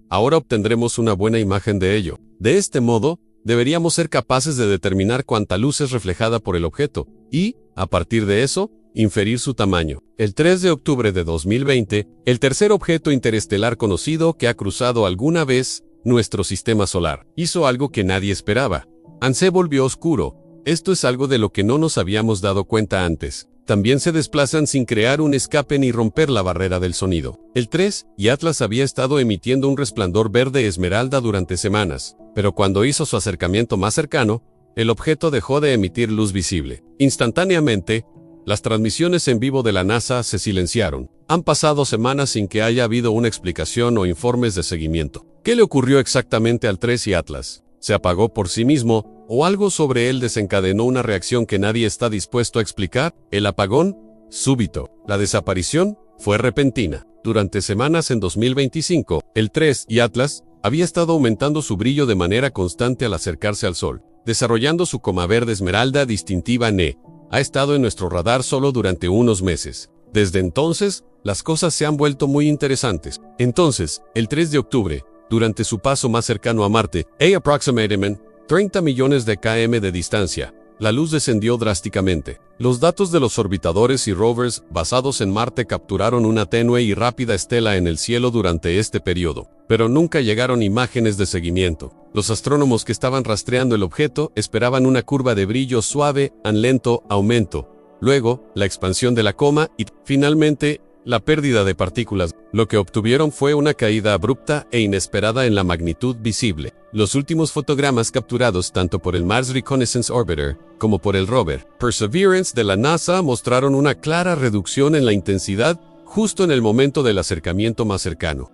Ahora obtendremos una buena imagen de ello. De este modo, deberíamos ser capaces de determinar cuánta luz es reflejada por el objeto y, a partir de eso, inferir su tamaño. El 3 de octubre de 2020, el tercer objeto interestelar conocido que ha cruzado alguna vez nuestro sistema solar hizo algo que nadie esperaba. Se volvió oscuro. Esto es algo de lo que no nos habíamos dado cuenta antes. También se desplazan sin crear un escape ni romper la barrera del sonido. El 3 y Atlas había estado emitiendo un resplandor verde esmeralda durante semanas, pero cuando hizo su acercamiento más cercano, el objeto dejó de emitir luz visible. Instantáneamente, las transmisiones en vivo de la NASA se silenciaron. Han pasado semanas sin que haya habido una explicación o informes de seguimiento. ¿Qué le ocurrió exactamente al 3 y Atlas? ¿Se apagó por sí mismo o algo sobre él desencadenó una reacción que nadie está dispuesto a explicar? El apagón, súbito. La desaparición fue repentina. Durante semanas en 2025, el 3 y Atlas había estado aumentando su brillo de manera constante al acercarse al Sol, desarrollando su coma verde esmeralda distintiva NE. Ha estado en nuestro radar solo durante unos meses. Desde entonces, las cosas se han vuelto muy interesantes. Entonces, el 3 de octubre, durante su paso más cercano a Marte, a aproximadamente 30 millones de km de distancia, la luz descendió drásticamente. Los datos de los orbitadores y rovers basados en Marte capturaron una tenue y rápida estela en el cielo durante este periodo, pero nunca llegaron imágenes de seguimiento. Los astrónomos que estaban rastreando el objeto esperaban una curva de brillo suave en lento aumento, luego la expansión de la coma y, finalmente, la pérdida de partículas. Lo que obtuvieron fue una caída abrupta e inesperada en la magnitud visible. Los últimos fotogramas capturados tanto por el Mars Reconnaissance Orbiter como por el rover Perseverance de la NASA mostraron una clara reducción en la intensidad justo en el momento del acercamiento más cercano.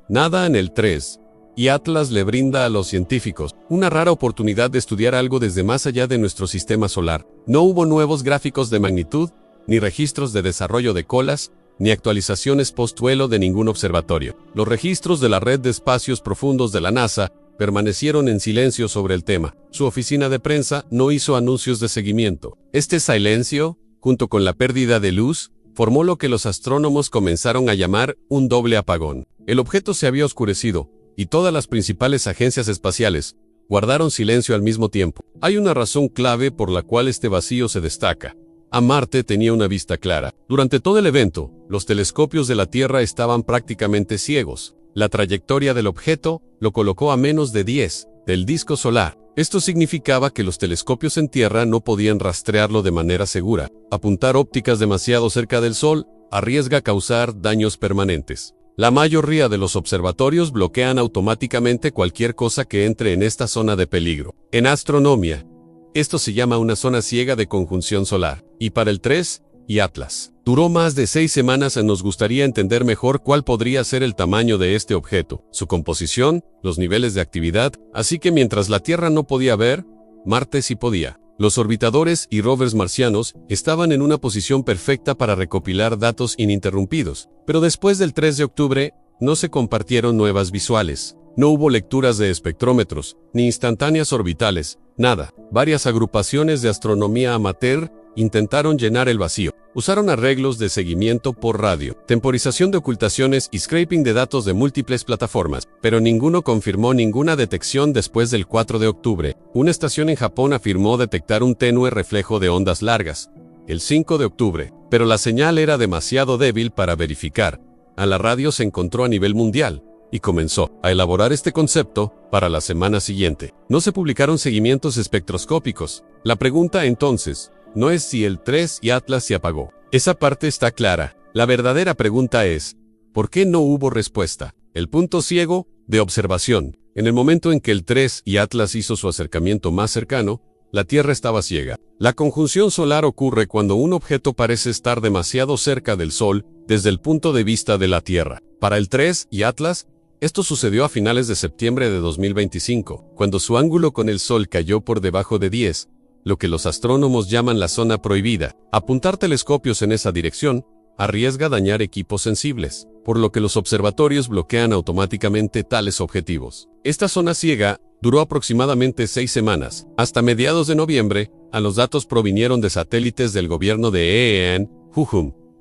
Nada en el 3 y Atlas le brinda a los científicos una rara oportunidad de estudiar algo desde más allá de nuestro sistema solar. No hubo nuevos gráficos de magnitud, ni registros de desarrollo de colas, ni actualizaciones post-vuelo de ningún observatorio. Los registros de la red de espacios profundos de la NASA permanecieron en silencio sobre el tema. Su oficina de prensa no hizo anuncios de seguimiento. Este silencio, junto con la pérdida de luz, formó lo que los astrónomos comenzaron a llamar un doble apagón. El objeto se había oscurecido, y todas las principales agencias espaciales guardaron silencio al mismo tiempo. Hay una razón clave por la cual este vacío se destaca. A Marte tenía una vista clara. Durante todo el evento, los telescopios de la Tierra estaban prácticamente ciegos. La trayectoria del objeto lo colocó a menos de 10 del disco solar. Esto significaba que los telescopios en Tierra no podían rastrearlo de manera segura. Apuntar ópticas demasiado cerca del Sol arriesga causar daños permanentes. La mayoría de los observatorios bloquean automáticamente cualquier cosa que entre en esta zona de peligro. En astronomía, esto se llama una zona ciega de conjunción solar. Y para el 3 y Atlas, duró más de 6 semanas. Nos gustaría entender mejor cuál podría ser el tamaño de este objeto, su composición, los niveles de actividad, así que mientras la Tierra no podía ver, Marte sí podía. Los orbitadores y rovers marcianos estaban en una posición perfecta para recopilar datos ininterrumpidos, pero después del 3 de octubre, no se compartieron nuevas visuales. No hubo lecturas de espectrómetros, ni instantáneas orbitales, nada. Varias agrupaciones de astronomía amateur intentaron llenar el vacío. Usaron arreglos de seguimiento por radio, temporización de ocultaciones y scraping de datos de múltiples plataformas, pero ninguno confirmó ninguna detección después del 4 de octubre. Una estación en Japón afirmó detectar un tenue reflejo de ondas largas el 5 de octubre, pero la señal era demasiado débil para verificar. A la radio se encontró a nivel mundial y comenzó a elaborar este concepto para la semana siguiente. No se publicaron seguimientos espectroscópicos. La pregunta entonces no es si el 3 y Atlas se apagó. Esa parte está clara. La verdadera pregunta es, ¿por qué no hubo respuesta? El punto ciego de observación. En el momento en que el 3 y Atlas hizo su acercamiento más cercano, la Tierra estaba ciega. La conjunción solar ocurre cuando un objeto parece estar demasiado cerca del Sol desde el punto de vista de la Tierra. Para el 3 y Atlas, esto sucedió a finales de septiembre de 2025, cuando su ángulo con el Sol cayó por debajo de 10, lo que los astrónomos llaman la zona prohibida. Apuntar telescopios en esa dirección arriesga dañar equipos sensibles, por lo que los observatorios bloquean automáticamente tales objetivos. Esta zona ciega duró aproximadamente 6 semanas. Hasta mediados de noviembre, los datos provinieron de satélites del gobierno de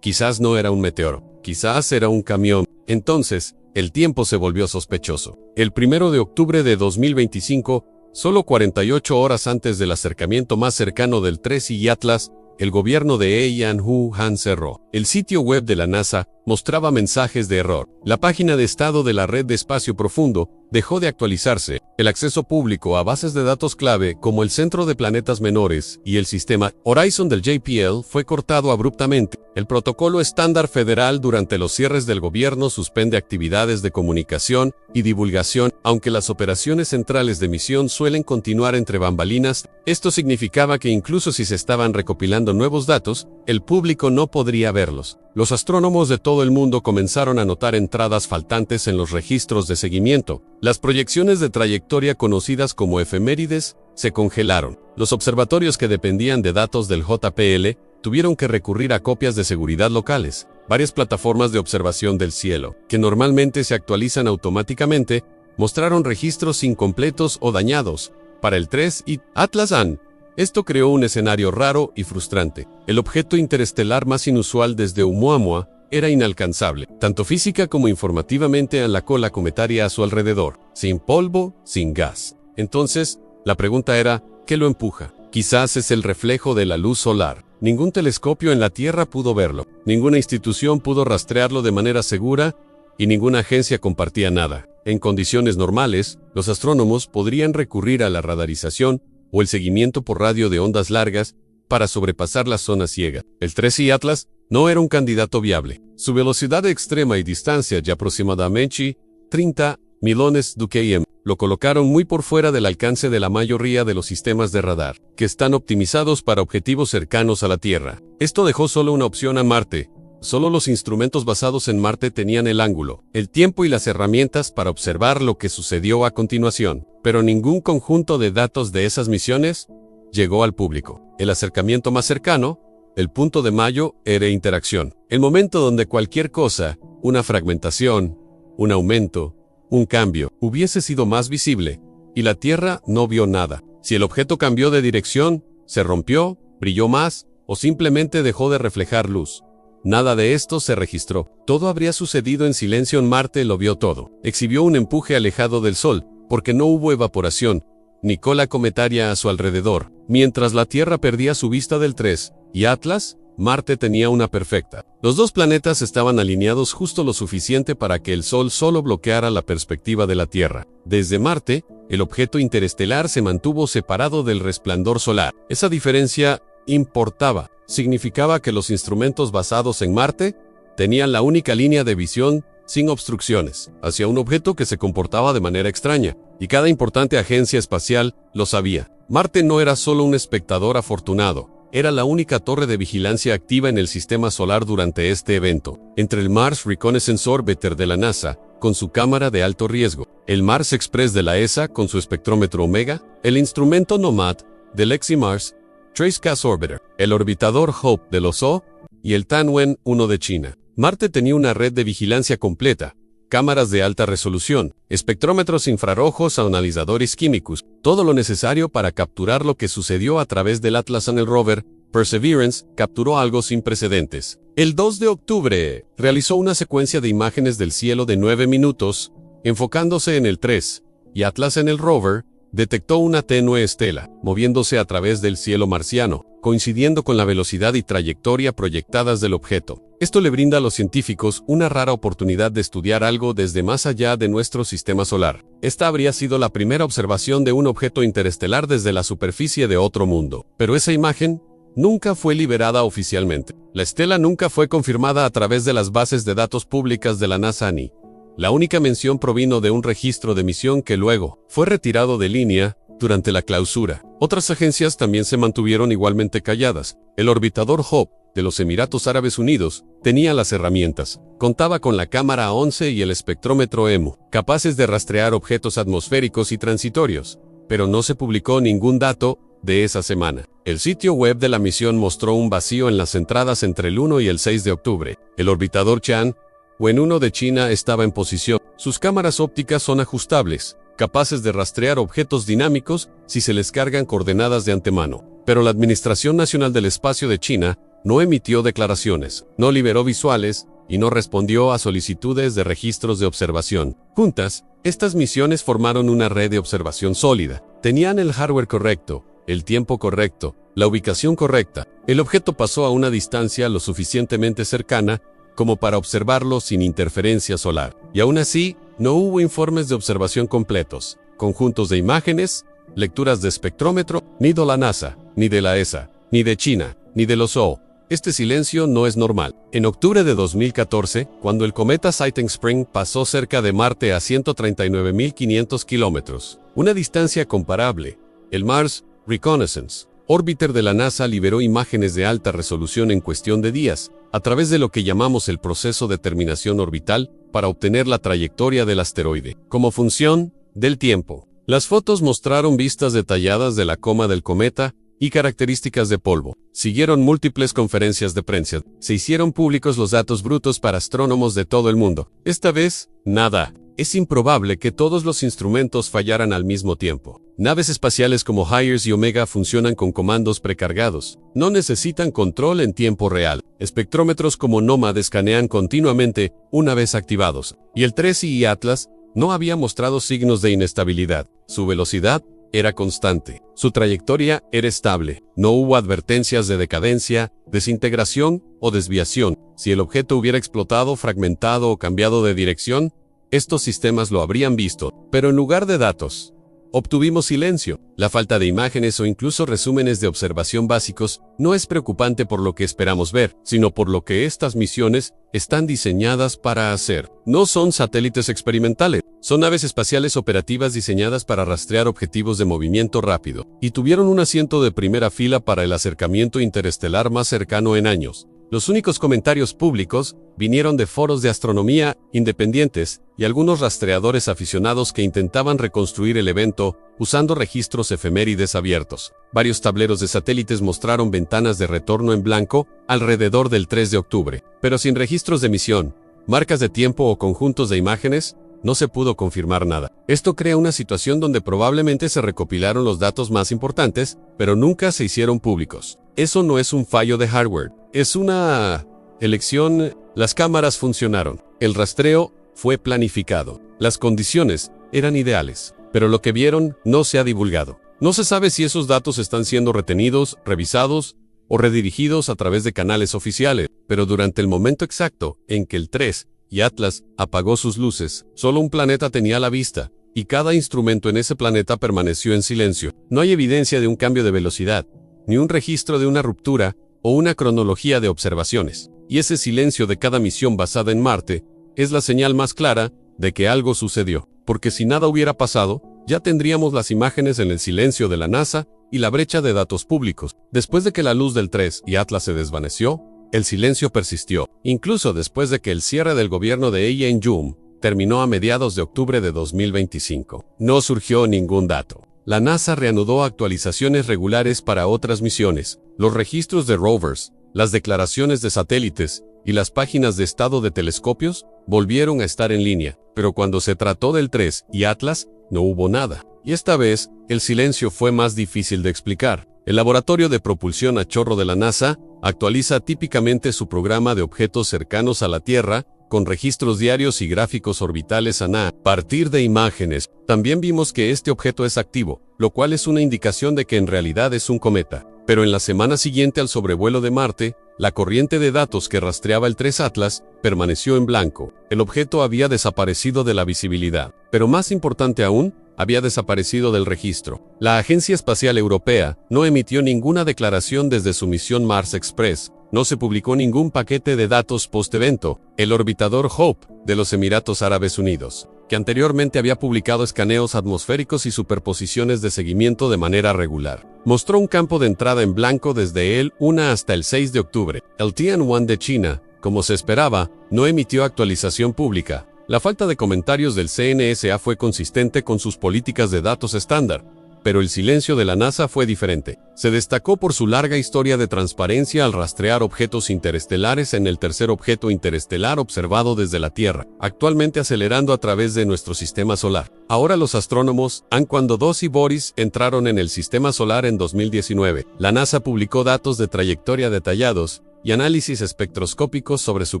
Quizás no era un meteoro, quizás era un camión. Entonces, el tiempo se volvió sospechoso. El 1 de octubre de 2025, solo 48 horas antes del acercamiento más cercano del 3 y Atlas, el gobierno de Eian-Hu-Han cerró. El sitio web de la NASA mostraba mensajes de error. La página de estado de la red de espacio profundo dejó de actualizarse. El acceso público a bases de datos clave como el Centro de Planetas Menores y el sistema Horizon del JPL fue cortado abruptamente. El protocolo estándar federal durante los cierres del gobierno suspende actividades de comunicación y divulgación, aunque las operaciones centrales de misión suelen continuar entre bambalinas. Esto significaba que incluso si se estaban recopilando nuevos datos, el público no podría verlos. Los astrónomos de todo el mundo comenzaron a notar entradas faltantes en los registros de seguimiento. Las proyecciones de trayectoria conocidas como efemérides se congelaron. Los observatorios que dependían de datos del JPL tuvieron que recurrir a copias de seguridad locales. Varias plataformas de observación del cielo, que normalmente se actualizan automáticamente, mostraron registros incompletos o dañados para el 3 y Atlas-An. Esto creó un escenario raro y frustrante. El objeto interestelar más inusual desde Oumuamua era inalcanzable, tanto física como informativamente en la cola cometaria a su alrededor, sin polvo, sin gas. Entonces, la pregunta era, ¿qué lo empuja? Quizás es el reflejo de la luz solar. Ningún telescopio en la Tierra pudo verlo, ninguna institución pudo rastrearlo de manera segura y ninguna agencia compartía nada. En condiciones normales, los astrónomos podrían recurrir a la radarización o el seguimiento por radio de ondas largas para sobrepasar la zona ciega. El 3i Atlas no era un candidato viable. Su velocidad extrema y distancia de aproximadamente 30 millones de km lo colocaron muy por fuera del alcance de la mayoría de los sistemas de radar, que están optimizados para objetivos cercanos a la Tierra. Esto dejó solo una opción a Marte. Solo los instrumentos basados en Marte tenían el ángulo, el tiempo y las herramientas para observar lo que sucedió a continuación. Pero ningún conjunto de datos de esas misiones llegó al público. El acercamiento más cercano, el punto de mayo, era interacción. El momento donde cualquier cosa, una fragmentación, un aumento, un cambio, hubiese sido más visible, y la Tierra no vio nada. Si el objeto cambió de dirección, se rompió, brilló más, o simplemente dejó de reflejar luz. Nada de esto se registró. Todo habría sucedido en silencio. En Marte lo vio todo. Exhibió un empuje alejado del Sol, porque no hubo evaporación, ni cola cometaria a su alrededor. Mientras la Tierra perdía su vista del 3 y Atlas, Marte tenía una perfecta. Los dos planetas estaban alineados justo lo suficiente para que el Sol solo bloqueara la perspectiva de la Tierra. Desde Marte, el objeto interestelar se mantuvo separado del resplandor solar. Esa diferencia importaba. Significaba que los instrumentos basados en Marte tenían la única línea de visión sin obstrucciones hacia un objeto que se comportaba de manera extraña, y cada importante agencia espacial lo sabía. Marte no era solo un espectador afortunado, era la única torre de vigilancia activa en el sistema solar durante este evento. Entre el Mars Reconnaissance Orbiter de la NASA, con su cámara de alto riesgo, el Mars Express de la ESA con su espectrómetro Omega, el instrumento Nomad del ExoMars Trace Orbiter, el orbitador Hope de los O y el Tianwen 1 de China. Marte tenía una red de vigilancia completa, cámaras de alta resolución, espectrómetros infrarrojos, analizadores químicos, todo lo necesario para capturar lo que sucedió a través del Atlas. En el rover Perseverance capturó algo sin precedentes. El 2 de octubre, realizó una secuencia de imágenes del cielo de 9 minutos, enfocándose en el 3, y Atlas en el rover detectó una tenue estela, moviéndose a través del cielo marciano, coincidiendo con la velocidad y trayectoria proyectadas del objeto. Esto le brinda a los científicos una rara oportunidad de estudiar algo desde más allá de nuestro sistema solar. Esta habría sido la primera observación de un objeto interestelar desde la superficie de otro mundo. Pero esa imagen nunca fue liberada oficialmente. La estela nunca fue confirmada a través de las bases de datos públicas de la NASA ni. La única mención provino de un registro de misión que luego fue retirado de línea durante la clausura. Otras agencias también se mantuvieron igualmente calladas. El orbitador Hope de los Emiratos Árabes Unidos tenía las herramientas. Contaba con la cámara 11 y el espectrómetro EMU, capaces de rastrear objetos atmosféricos y transitorios. Pero no se publicó ningún dato de esa semana. El sitio web de la misión mostró un vacío en las entradas entre el 1 y el 6 de octubre. El orbitador Tianwen-1 de China estaba en posición. Sus cámaras ópticas son ajustables, capaces de rastrear objetos dinámicos si se les cargan coordenadas de antemano. Pero la Administración Nacional del Espacio de China no emitió declaraciones, no liberó visuales, y no respondió a solicitudes de registros de observación. Juntas, estas misiones formaron una red de observación sólida. Tenían el hardware correcto, el tiempo correcto, la ubicación correcta. El objeto pasó a una distancia lo suficientemente cercana como para observarlo sin interferencia solar. Y aún así, no hubo informes de observación completos, conjuntos de imágenes, lecturas de espectrómetro, ni de la NASA, ni de la ESA, ni de China, ni de los OO. Este silencio no es normal. En octubre de 2014, cuando el cometa Sighting Spring pasó cerca de Marte a 139.500 kilómetros, una distancia comparable, el Mars Reconnaissance Orbiter de la NASA liberó imágenes de alta resolución en cuestión de días, a través de lo que llamamos el proceso de terminación orbital, para obtener la trayectoria del asteroide, como función del tiempo. Las fotos mostraron vistas detalladas de la coma del cometa y características de polvo. Siguieron múltiples conferencias de prensa. Se hicieron públicos los datos brutos para astrónomos de todo el mundo. Esta vez, nada. Es improbable que todos los instrumentos fallaran al mismo tiempo. Naves espaciales como Hires y Omega funcionan con comandos precargados. No necesitan control en tiempo real. Espectrómetros como NOMAD escanean continuamente una vez activados. Y el 3 y Atlas no había mostrado signos de inestabilidad. Su velocidad era constante. Su trayectoria era estable. No hubo advertencias de decadencia, desintegración o desviación. Si el objeto hubiera explotado, fragmentado o cambiado de dirección, estos sistemas lo habrían visto, pero en lugar de datos, obtuvimos silencio. La falta de imágenes o incluso resúmenes de observación básicos no es preocupante por lo que esperamos ver, sino por lo que estas misiones están diseñadas para hacer. No son satélites experimentales, son naves espaciales operativas diseñadas para rastrear objetivos de movimiento rápido, y tuvieron un asiento de primera fila para el acercamiento interestelar más cercano en años. Los únicos comentarios públicos vinieron de foros de astronomía independientes y algunos rastreadores aficionados que intentaban reconstruir el evento usando registros efemérides abiertos. Varios tableros de satélites mostraron ventanas de retorno en blanco alrededor del 3 de octubre, pero sin registros de misión, marcas de tiempo o conjuntos de imágenes, no se pudo confirmar nada. Esto crea una situación donde probablemente se recopilaron los datos más importantes, pero nunca se hicieron públicos. Eso no es un fallo de hardware, es una elección. Las cámaras funcionaron, el rastreo fue planificado, las condiciones eran ideales, pero lo que vieron no se ha divulgado. No se sabe si esos datos están siendo retenidos, revisados o redirigidos a través de canales oficiales, pero durante el momento exacto en que el 3 y Atlas apagó sus luces, solo un planeta tenía la vista, y cada instrumento en ese planeta permaneció en silencio. No hay evidencia de un cambio de velocidad, ni un registro de una ruptura o una cronología de observaciones. Y ese silencio de cada misión basada en Marte es la señal más clara de que algo sucedió, porque si nada hubiera pasado, ya tendríamos las imágenes en el silencio de la NASA y la brecha de datos públicos. Después de que la luz del 3 y Atlas se desvaneció, el silencio persistió, incluso después de que el cierre del gobierno de Eun terminó a mediados de octubre de 2025. No surgió ningún dato. La NASA reanudó actualizaciones regulares para otras misiones. Los registros de rovers, las declaraciones de satélites y las páginas de estado de telescopios volvieron a estar en línea, pero cuando se trató del 3 y Atlas, no hubo nada. Y esta vez, el silencio fue más difícil de explicar. El Laboratorio de Propulsión a Chorro de la NASA actualiza típicamente su programa de objetos cercanos a la Tierra, con registros diarios y gráficos orbitales a partir de imágenes. También vimos que este objeto es activo, lo cual es una indicación de que en realidad es un cometa. Pero en la semana siguiente al sobrevuelo de Marte, la corriente de datos que rastreaba el 3 Atlas permaneció en blanco. El objeto había desaparecido de la visibilidad, pero más importante aún, había desaparecido del registro. La Agencia Espacial Europea no emitió ninguna declaración desde su misión Mars Express. No se publicó ningún paquete de datos post-evento. El orbitador Hope, de los Emiratos Árabes Unidos, que anteriormente había publicado escaneos atmosféricos y superposiciones de seguimiento de manera regular, mostró un campo de entrada en blanco desde el 1 hasta el 6 de octubre. El Tianwan de China, como se esperaba, no emitió actualización pública. La falta de comentarios del CNSA fue consistente con sus políticas de datos estándar, pero el silencio de la NASA fue diferente. Se destacó por su larga historia de transparencia al rastrear objetos interestelares en el tercer objeto interestelar observado desde la Tierra, actualmente acelerando a través de nuestro sistema solar. Ahora los astrónomos, cuando 2 y Boris entraron en el sistema solar en 2019, la NASA publicó datos de trayectoria detallados, y análisis espectroscópicos sobre su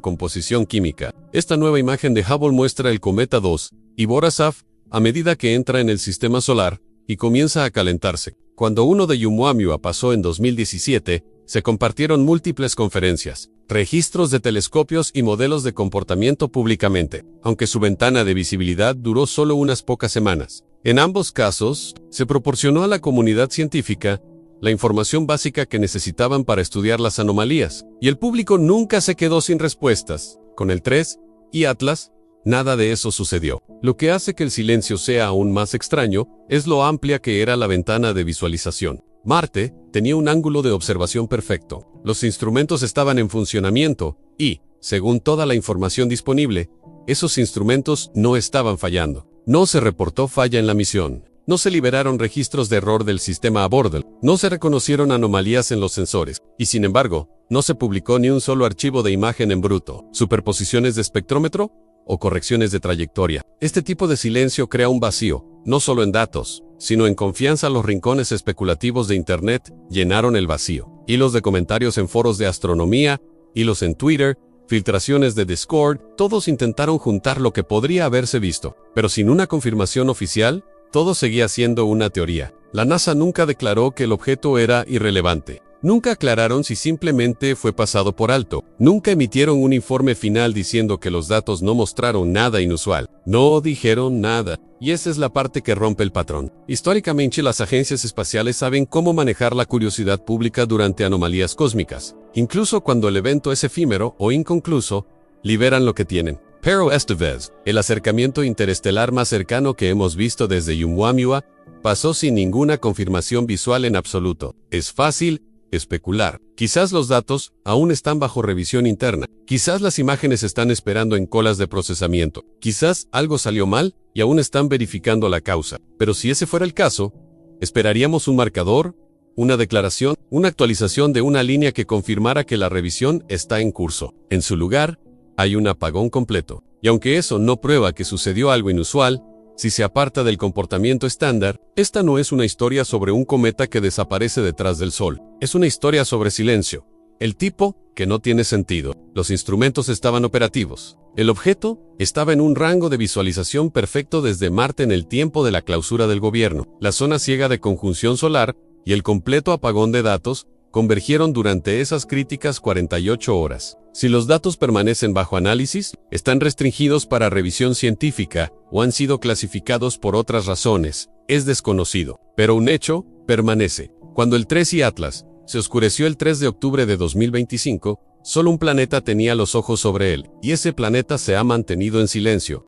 composición química. Esta nueva imagen de Hubble muestra el cometa 2 y Borisov a medida que entra en el sistema solar y comienza a calentarse. Cuando uno de Oumuamua pasó en 2017, se compartieron múltiples conferencias, registros de telescopios y modelos de comportamiento públicamente, aunque su ventana de visibilidad duró solo unas pocas semanas. En ambos casos, se proporcionó a la comunidad científica la información básica que necesitaban para estudiar las anomalías, y el público nunca se quedó sin respuestas. Con el 3 y Atlas, nada de eso sucedió. Lo que hace que el silencio sea aún más extraño es lo amplia que era la ventana de visualización. Marte tenía un ángulo de observación perfecto. Los instrumentos estaban en funcionamiento y, según toda la información disponible, esos instrumentos no estaban fallando. No se reportó falla en la misión. No se liberaron registros de error del sistema a bordo. No se reconocieron anomalías en los sensores. Y sin embargo, no se publicó ni un solo archivo de imagen en bruto. ¿Superposiciones de espectrómetro o correcciones de trayectoria? Este tipo de silencio crea un vacío, no solo en datos, sino en confianza. Los rincones especulativos de Internet llenaron el vacío. Hilos de comentarios en foros de astronomía, hilos en Twitter, filtraciones de Discord, todos intentaron juntar lo que podría haberse visto. Pero sin una confirmación oficial, todo seguía siendo una teoría. La NASA nunca declaró que el objeto era irrelevante. Nunca aclararon si simplemente fue pasado por alto. Nunca emitieron un informe final diciendo que los datos no mostraron nada inusual. No dijeron nada. Y esa es la parte que rompe el patrón. Históricamente, las agencias espaciales saben cómo manejar la curiosidad pública durante anomalías cósmicas. Incluso cuando el evento es efímero o inconcluso, liberan lo que tienen. Pero esta vez, el acercamiento interestelar más cercano que hemos visto desde Oumuamua pasó sin ninguna confirmación visual en absoluto. Es fácil especular. Quizás los datos aún están bajo revisión interna. Quizás las imágenes están esperando en colas de procesamiento. Quizás algo salió mal y aún están verificando la causa. Pero si ese fuera el caso, esperaríamos un marcador, una declaración, una actualización de una línea que confirmara que la revisión está en curso. En su lugar, hay un apagón completo. Y aunque eso no prueba que sucedió algo inusual, si se aparta del comportamiento estándar, esta no es una historia sobre un cometa que desaparece detrás del Sol. Es una historia sobre silencio. El tipo que no tiene sentido. Los instrumentos estaban operativos. El objeto estaba en un rango de visualización perfecto desde Marte en el tiempo de la clausura del gobierno. La zona ciega de conjunción solar y el completo apagón de datos convergieron durante esas críticas 48 horas. Si los datos permanecen bajo análisis, están restringidos para revisión científica o han sido clasificados por otras razones, es desconocido. Pero un hecho permanece. Cuando el 3 y Atlas se oscureció el 3 de octubre de 2025, solo un planeta tenía los ojos sobre él, y ese planeta se ha mantenido en silencio.